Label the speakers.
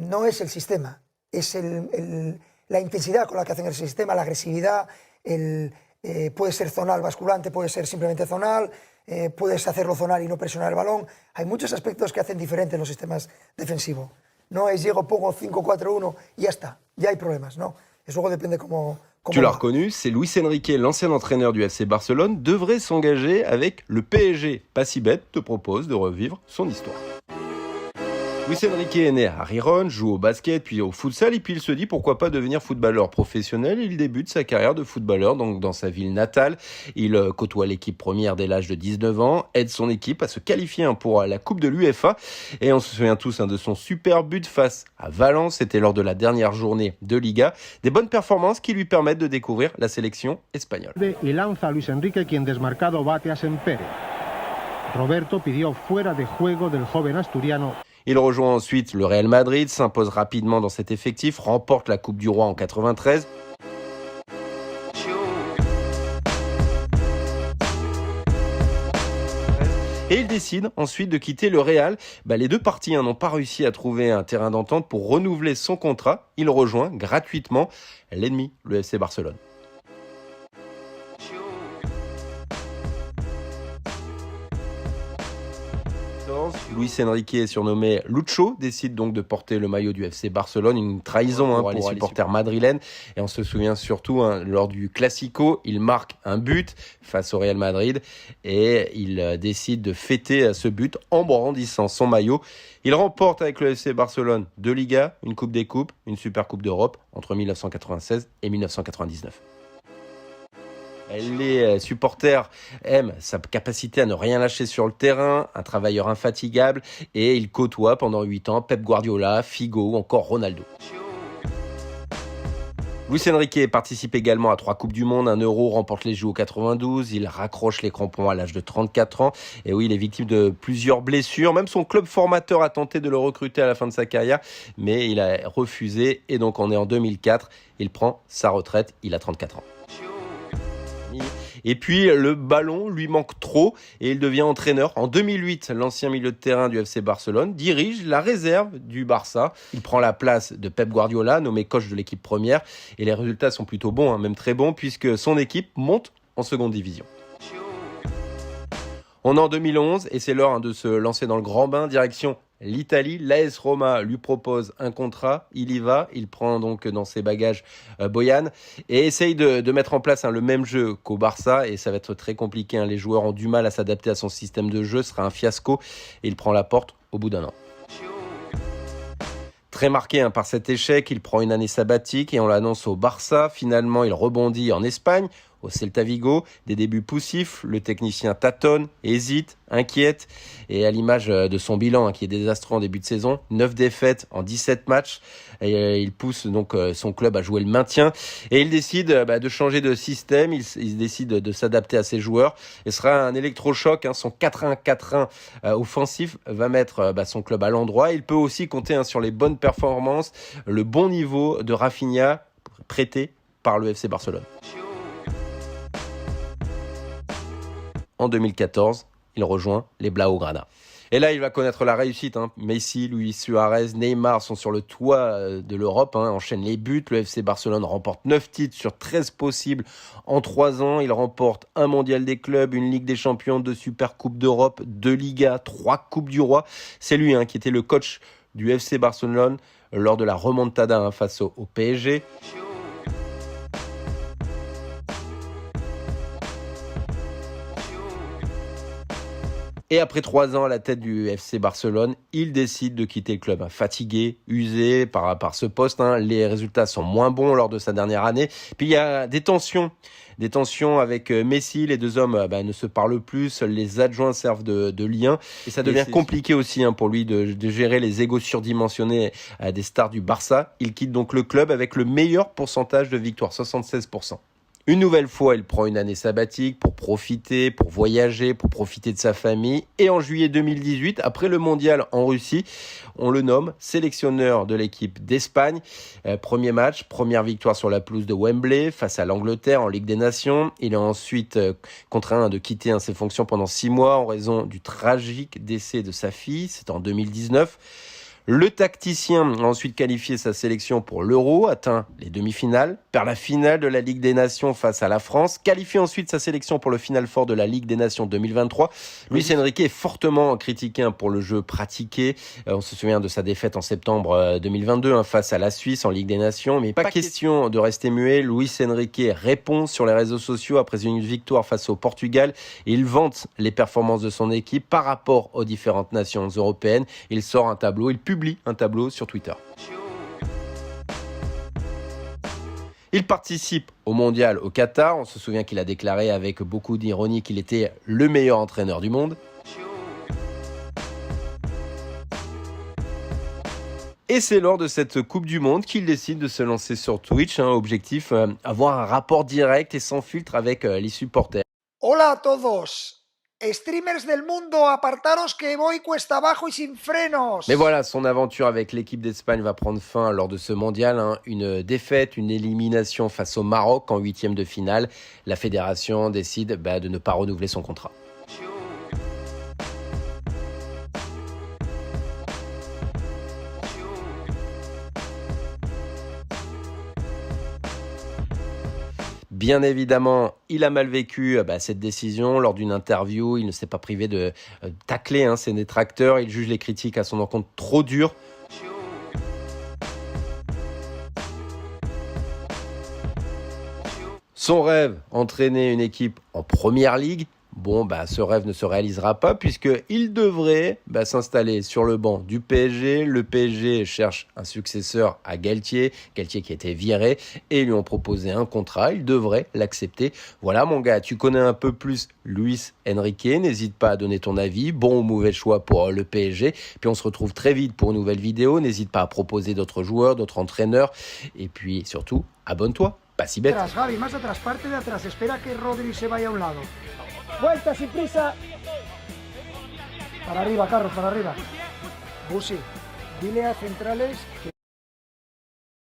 Speaker 1: no es el sistema, es la intensidad con la que hacen el sistema, la agresividad, puede ser zonal basculante, puede ser simplemente zonal, puedes hacerlo zonal y no presionar el balón. Hay muchos aspectos que hacen diferentes los sistemas defensivos. No es llego, pongo 5-4-1 y ya está, ya hay problemas, no. Eso luego depende cómo
Speaker 2: tu l'as reconnu, c'est Luis Enrique, l'ancien entraîneur du FC Barcelone, devrait s'engager avec le PSG. Pas si bête, te propose de revivre son histoire. Luis Enrique est né à Riron, joue au basket puis au futsal et puis il se dit pourquoi pas devenir footballeur professionnel. Il débute sa carrière de footballeur donc dans sa ville natale. Il côtoie l'équipe première dès l'âge de 19 ans, aide son équipe à se qualifier pour la Coupe de l'UEFA et on se souvient tous de son super but face à Valence. C'était lors de la dernière journée de Liga. Des bonnes performances qui lui permettent de découvrir la sélection espagnole.
Speaker 3: Y lanza Luis Enrique quien desmarcado bate a Sempere. Roberto pidió fuera de juego del joven asturiano.
Speaker 2: Il rejoint ensuite le Real Madrid, s'impose rapidement dans cet effectif, remporte la Coupe du Roi en 93. Et il décide ensuite de quitter le Real. Les deux parties n'ont pas réussi à trouver un terrain d'entente pour renouveler son contrat. Il rejoint gratuitement l'ennemi, le FC Barcelone. Luis Enrique, surnommé Lucho, décide donc de porter le maillot du FC Barcelone, une trahison pour les supporters madrilènes. Et on se souvient surtout, lors du Classico, il marque un but face au Real Madrid et il décide de fêter ce but en brandissant son maillot. Il remporte avec le FC Barcelone 2 Ligas, une Coupe des Coupes, une Super Coupe d'Europe entre 1996 et 1999. Les supporters aiment sa capacité à ne rien lâcher sur le terrain, un travailleur infatigable, et il côtoie pendant 8 ans Pep Guardiola, Figo ou encore Ronaldo. Luis Enrique participe également à 3 Coupes du Monde, un Euro, remporte les JO 92, il raccroche les crampons à l'âge de 34 ans. Et oui, il est victime de plusieurs blessures, même son club formateur a tenté de le recruter à la fin de sa carrière, mais il a refusé, et donc on est en 2004, il prend sa retraite, il a 34 ans. Et puis le ballon lui manque trop et il devient entraîneur. En 2008, l'ancien milieu de terrain du FC Barcelone dirige la réserve du Barça. Il prend la place de Pep Guardiola, nommé coach de l'équipe première. Et les résultats sont plutôt bons, même très bons, puisque son équipe monte en seconde division. On est en 2011 et c'est l'heure de se lancer dans le grand bain, direction l'Italie. L'AS Roma lui propose un contrat, il y va, il prend donc dans ses bagages Bojan et essaye de mettre en place le même jeu qu'au Barça et ça va être très compliqué. Les joueurs ont du mal à s'adapter à son système de jeu, ce sera un fiasco et il prend la porte au bout d'un an. Très marqué par cet échec, il prend une année sabbatique et on l'annonce au Barça. Finalement, il rebondit en Espagne, au Celta Vigo. Des débuts poussifs, le technicien tâtonne, hésite, inquiète. Et à l'image de son bilan qui est désastreux en début de saison, 9 défaites en 17 matchs. Et il pousse donc son club à jouer le maintien. Et il décide de changer de système, il décide de s'adapter à ses joueurs. Et ce sera un électrochoc, son 4-1-4-1 offensif va mettre son club à l'endroit. Il peut aussi compter sur les bonnes performances, le bon niveau de Rafinha, prêté par le FC Barcelone. En 2014, il rejoint les Blaugrana. Et là, il va connaître la réussite. Messi, Luis Suarez, Neymar sont sur le toit de l'Europe, enchaînent les buts. Le FC Barcelone remporte 9 titres sur 13 possibles en 3 ans. Il remporte un mondial des clubs, une Ligue des champions, 2 Super Coupes d'Europe, 2 Ligas, 3 Coupes du Roi. C'est lui qui était le coach du FC Barcelone lors de la remontada face au PSG. Et après 3 ans à la tête du FC Barcelone, il décide de quitter le club. Fatigué, usé par ce poste. Les résultats sont moins bons lors de sa dernière année. Puis il y a des tensions avec Messi. Les deux hommes ne se parlent plus. Seuls les adjoints servent de lien. Et ça devient compliqué aussi pour lui de gérer les égos surdimensionnés des stars du Barça. Il quitte donc le club avec le meilleur pourcentage de victoires, 76%. Une nouvelle fois, il prend une année sabbatique pour profiter, pour voyager, pour profiter de sa famille. Et en juillet 2018, après le mondial en Russie, on le nomme sélectionneur de l'équipe d'Espagne. Premier match, première victoire sur la pelouse de Wembley face à l'Angleterre en Ligue des Nations. Il est ensuite contraint de quitter ses fonctions pendant 6 mois en raison du tragique décès de sa fille. C'est en 2019. Le tacticien a ensuite qualifié sa sélection pour l'Euro, atteint les demi-finales, perd la finale de la Ligue des Nations face à la France, qualifie ensuite sa sélection pour le Final Four de la Ligue des Nations 2023. Luis Enrique est fortement critiqué pour le jeu pratiqué. On se souvient de sa défaite en septembre 2022 face à la Suisse en Ligue des Nations, mais pas question de rester muet. Luis Enrique répond sur les réseaux sociaux après une victoire face au Portugal. Il vante les performances de son équipe par rapport aux différentes nations européennes. Il sort un tableau, il publie un tableau sur Twitter. Il participe au mondial au Qatar. On se souvient qu'il a déclaré avec beaucoup d'ironie qu'il était le meilleur entraîneur du monde. Et c'est lors de cette Coupe du Monde qu'il décide de se lancer sur Twitch. Objectif, avoir un rapport direct et sans filtre avec les supporters.
Speaker 1: Hola a todos. Streamers del mundo, apartaros que voy cuesta abajo y sin frenos.
Speaker 2: Mais voilà, son aventure avec l'équipe d'Espagne va prendre fin lors de ce mondial. Une défaite, une élimination face au Maroc en 8e de finale. La fédération décide de ne pas renouveler son contrat. Bien évidemment, il a mal vécu cette décision. Lors d'une interview, il ne s'est pas privé de tacler ses détracteurs. Il juge les critiques à son encontre trop dures. Son rêve, entraîner une équipe en première ligue. Ce rêve ne se réalisera pas puisqu'il devrait s'installer sur le banc du PSG. Le PSG cherche un successeur à Galtier qui a été viré et lui ont proposé un contrat. Il devrait l'accepter. Voilà mon gars, tu connais un peu plus Luis Enrique. N'hésite pas à donner ton avis. Bon ou mauvais choix pour le PSG. Puis on se retrouve très vite pour une nouvelle vidéo. N'hésite pas à proposer d'autres joueurs, d'autres entraîneurs. Et puis surtout, abonne-toi. Pas si bête.
Speaker 1: Atrás, Gavi, más atrás, parte de atrás. Espera que Rodri se vaya a un lado. Vuelta sin prisa. Para arriba, Carlos, para arriba. Busi, dile a centrales que...